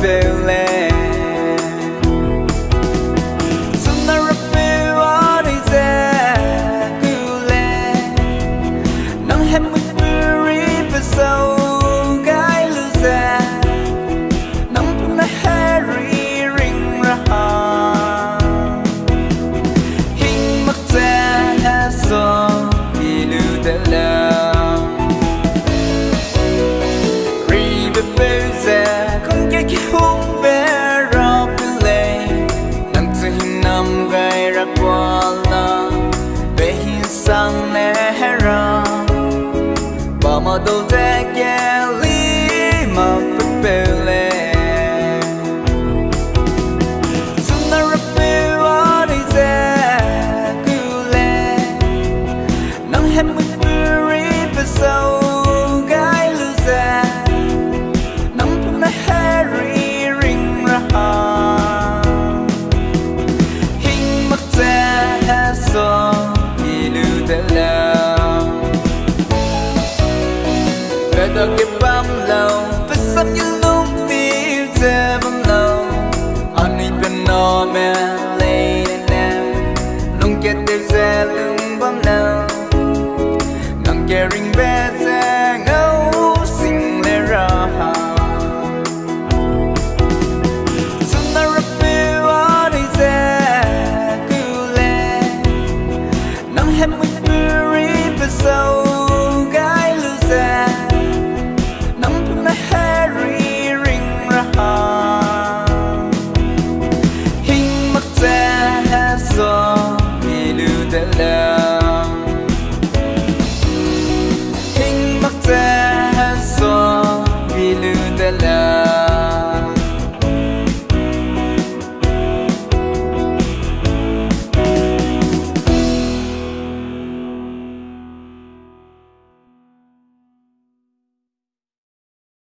bele Zeme Rapeu ori ze kule Nang hem with buri pesau gai lu ze Nang puna hari ring raha Hing mak ze so ilu de la Hung bé ra bê nang từ hình năm gai ra qua la bé hin sang nè ra bà mà đâu thế kia li mà bê lê Zeme Rapeu ori ze kule nang hem with buri pesau gai lu ze nang puna hari Hing mak ze so ilu de la Kada ke bam lâu Pesam như lung tiêu ze bam lâu Ani pen no me lay nè Lung ke tiêu ze lung bam lâu Nang ke ringbe ze ngâu sing le ra Hem with